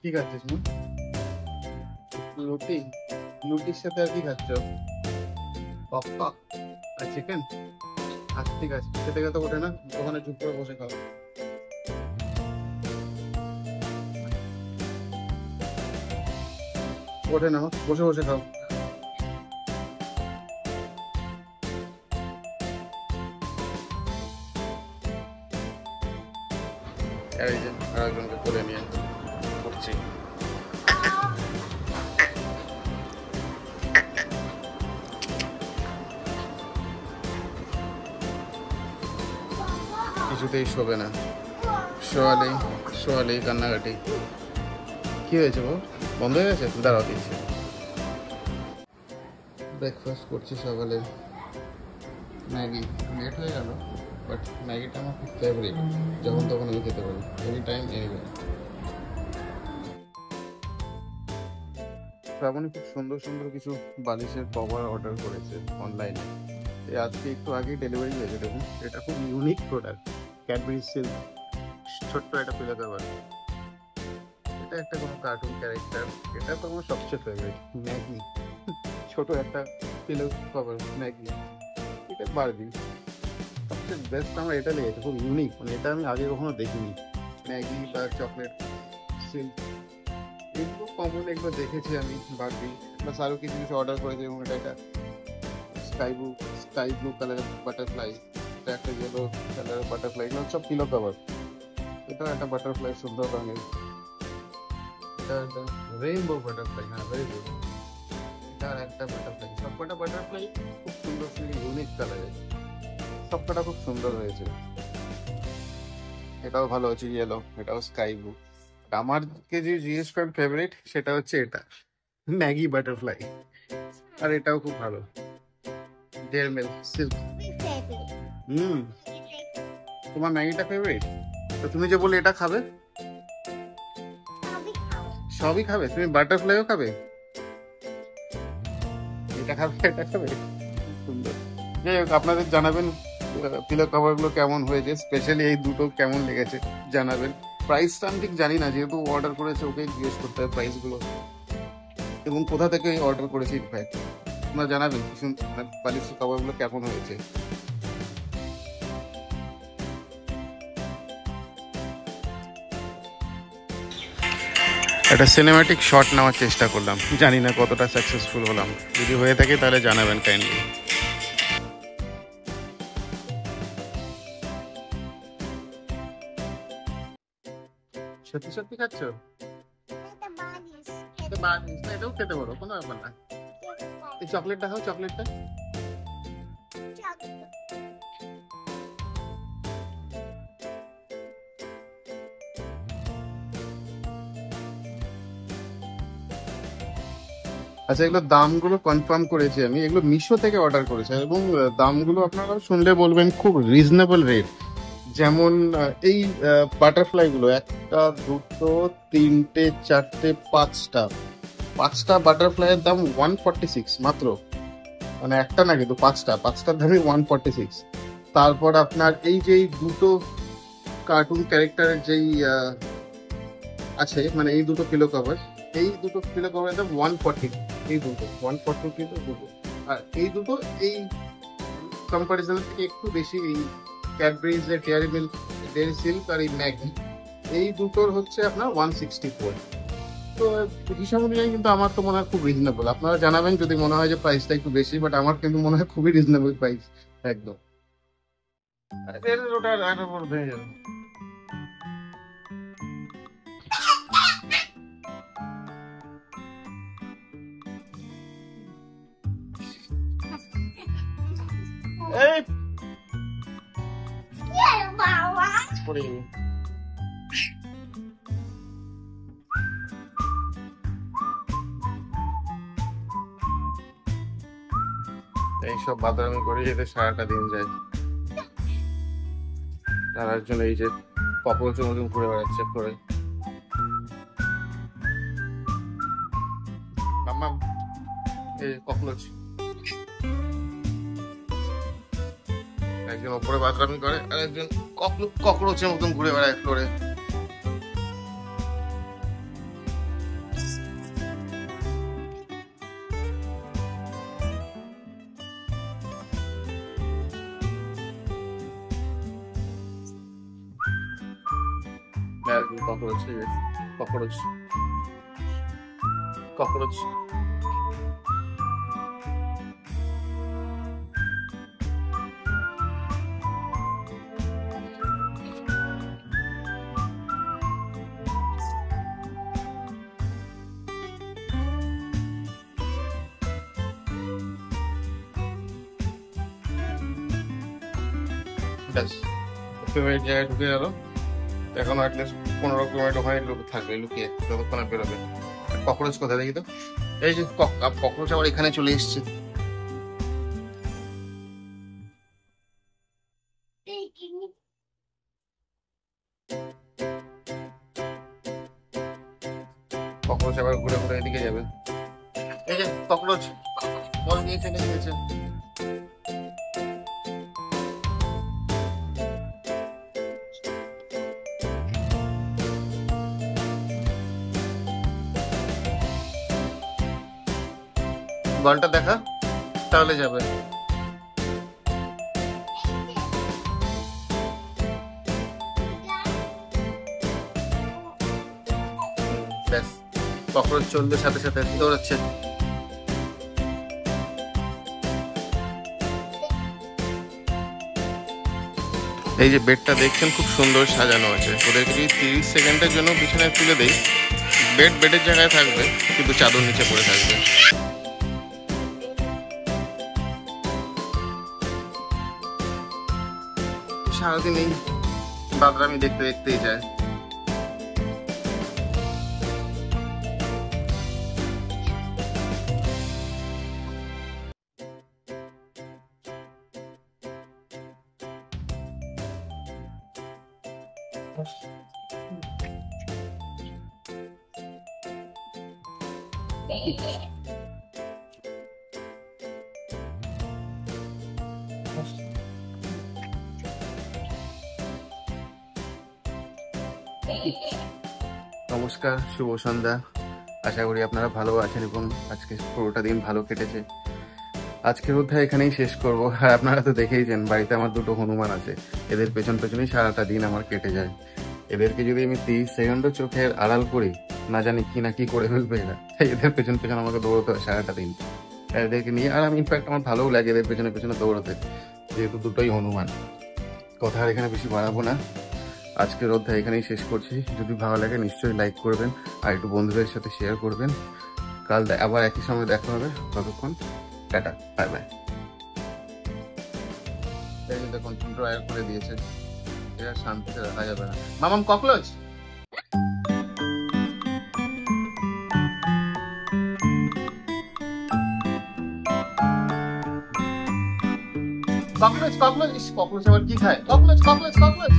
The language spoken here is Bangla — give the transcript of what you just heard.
কি খাচ্ছিস মা? রুটি? রুটির সাথে আর কি খাচ্ছ? পপকর্ন আর চিকেন? আচ্ছা ঠিক আছে, খেতে খেতে ওঠে না, ওখানে চুপ করে বসে খাও। ওঠে না, বসে বসে খাও। আর এই যে আরেকজনকে করে নিয়ে করছি। কিছুতেই শোবে না, শোয়ালেই কান্নাকাটি। কি হয়েছে গো? বন্ধ হয়ে গেছে? দাঁড়াও দিচ্ছি। ব্রেকফাস্ট করছি সকালে, ম্যাগি। লেট হয়ে গেল, বাট ম্যাগিটা আমার খুব ফেভারিট। যখন তখন আমি খেতে পারি, এনি টাইম এনিওয়ে। শ্রাবণী খুব সুন্দর সুন্দর কিছু বালিশের কভার অর্ডার করেছে অনলাইনে। আজকে একটু আগেই ডেলিভারি হয়েছে। দেখুন, এটা খুব ইউনিক প্রোডাক্ট, ক্যাডবেরি সিল্ক, ছোট্ট একটা পিলো কভার। এটা একটা কোনো কার্টুন ক্যারেক্টার। এটা তো আমার সবচেয়ে ফেভারিট, ম্যাগি। ছোট একটা পিলো কভার, ম্যাগি। এটা বারবি। সবচেয়ে বেস্ট আমার এটা লেগেছে, খুব ইউনিক, মানে এটা আমি আগে কখনো দেখিনি। ম্যাগি বা চকলেট সিল্ক, এগুলো কমন, এগুলো দেখেছি আমি। বারবি বা আরও কিছু কিছু অর্ডার করেছি, এবং এটা একটা স্কাই ব্লু কালারের বাটারফ্লাই, এটা একটা ইয়েলো কালারের বাটারফ্লাই। এগুলো সব পিলো কভার। এটা একটা বাটারফ্লাই সুন্দর রঙের, এটা একটা রেইনবো বাটারফ্লাই। হ্যাঁ, ভেরি গুড। এটা একটা বাটারফ্লাই, সবকটা বাটারফ্লাই খুব সুন্দর সুন্দর ইউনিক কালারের, সবকটা খুব সুন্দর হয়েছে। এটাও ভালো হচ্ছে, ইয়েলো। এটাও স্কাই ব্লু। আমারকে যে জিজ্ঞেস করেন ফেভারিট, সেটা হচ্ছে এটা, ম্যাগি বাটারফ্লাই। আর এটাও খুব ভালো, ডেয়ারমেল সিল্ক। তোমার ম্যাগিটা ফেভারিট? তো তুমি যে বলে এটা খাবে, সবই খাবে? তুমি বাটারফ্লাইও খাবে? এটা খাবে, এটা খাবে? সুন্দর। যাই হোক, আপনাদের জানাবেন পিলো কভার গুলো কেমন হয়েছে, স্পেশালি এই দুটো কেমন লেগেছে জানাবেন। প্রাইসটা আমি ঠিক জানি না, যেহেতু অর্ডার করেছে ওকে জিজ্ঞেস করতে হবে প্রাইস গুলো, এবং কোথা থেকে অর্ডার করেছি। ইনফ্যাক্ট আপনারা জানাবেন বালিশ কভার গুলো কেমন হয়েছে। একটা সিনেম্যাটিক শট নেওয়ার চেষ্টা করলাম, জানি না কতটা সাকসেসফুল হলাম। যদি হয়ে থাকে তাহলে জানাবেন কাইন্ডলি। সত্যি সত্যি খাচ্ছ? এটাও খেতে পারো, কোনো ব্যাপার না। এই চকলেটটা খাও, চকলেটটা। আচ্ছা, এগুলো দামগুলো কনফার্ম করেছি আমি, এগুলো মিশো থেকে অর্ডার করেছি, এবং দামগুলো আপনারা শুনলে বলবেন খুব রিজনেবল রেট। যেমন এই বাটারফ্লাই গুলো, একটা, দুটো, তিনটে, চারটে, পাঁচটা বাটারফ্লাইয়ের দাম 146 মাত্র। মানে একটা না, কিন্তু পাঁচটার দামই 146। তারপর আপনার এই যে দুটো কার্টুন ক্যারেক্টারের যেই আছে, মানে এই দুটো পিলো কভার, এই দুটো পিলো কভারের দাম 140। এই দুটো 140 কিন্তু দুটো। আর এই দুটো এই কম্পারিজনের থেকে একটু বেশি, এই ক্যাডবেরিজ এর ডেয়ারি মিল্ক, ডেয়ারি সিল্ক আর এই ম্যাগি, এই দুটোর হচ্ছে আপনার 164। তো হিসাব অনুযায়ী কিন্তু আমার তো মনে হয় খুব রিজনেবল। আপনারা জানাবেন যদি মনে হয় যে প্রাইসটা একটু বেশি, বাট আমার কিন্তু মনে হয় খুবই রিজনেবল প্রাইস একদম। ওটা হয়ে যাবে। এই পড়ে যাবে। এইসব বাদামি করে যেতে সারাটা দিন যায়। তার জন্য এই যে ককরোচের মতন ঘুরে বেড়াচ্ছে ফ্লোরে। মাম্মা, এই ককরোচ। একজন ওপরে বাদরামি করে, আর একজন ককরোচের মতন ঘুরে বেড়ায় ফ্লোরে। Cockroach cockroach cockroach. ব্যাস ফেভারিট জায়গায় ঢুকে গেল। এখন অ্যাটলিস্ট 15 মিনিট ওখানে থাকবে লুকিয়ে, ততক্ষণে বেরোবে। ককরোচ কোথায় দেখি তো? এই যে ককরোচ আবার এখানে চলে এসছে। ককরোচ আবার ঘুরে ঘুরে এদিকে যাবে। এই যে ককরোচ বল নিয়ে চলে গিয়েছে। বলটা দেখা, তাহলে যাবে। ব্যাস ককরোচ চলবে সাথে সাথে দৌড়াচ্ছে। এই যে বেডটা দেখছেন খুব সুন্দর সাজানো আছে। ওদেরকে যদি 30 সেকেন্ডের জন্য বিছানায় তুলে দেই, বেড বেডের জায়গায় থাকবে কিন্তু চাদর নিচে পড়ে থাকবে। সারাদিন এই বাদরামি দেখতে দেখতেই যায়। নমস্কার, শুভ সন্ধ্যা। আশা করি আপনারা ভালো আছেন এবং আজকে পুরোটা দিন ভালো কেটেছে। আজকের অধ্যায় এখানেই শেষ করব। আর আপনারা তো দেখেইছেন বাড়িতে আমার দুটো হনুমান আছে, এদের পেছন পেছনেই সারাটা দিন আমার কেটে যায়। এদেরকে যদি আমি 30 সেকেন্ডও চোখের আড়াল করি, না জানি কি না কি করে ফেলবে এরা। এদের পেছন পেছন আমাকে দৌড়তে হয় সারাটা দিন এদেরকে নিয়ে। আর আমি ইনফ্যাক্ট আমার ভালোও লাগে এদের পেছনে পেছনে দৌড়াতে, যেহেতু দুটোই হনুমান। কথা আর এখানে বেশি বাড়াবো না, আজকের অধ্যায় এখানেই শেষ করছি। যদি ভালো লাগে নিশ্চয়ই লাইক করবেন আর একটু বন্ধুদের সাথে শেয়ার করবেন। কাল আবার একই সময় দেখা হবে, ততক্ষণ টাটা, বাই বাই। দেখুন ড্রয়ার করে দিয়েছে, এটা শান্তিতে রাখা যাবে না। মামাম ককরোচ, ককরোচ ককরোচ ককরোচ আবার কি খায়? Cockroach cockroach cockroach.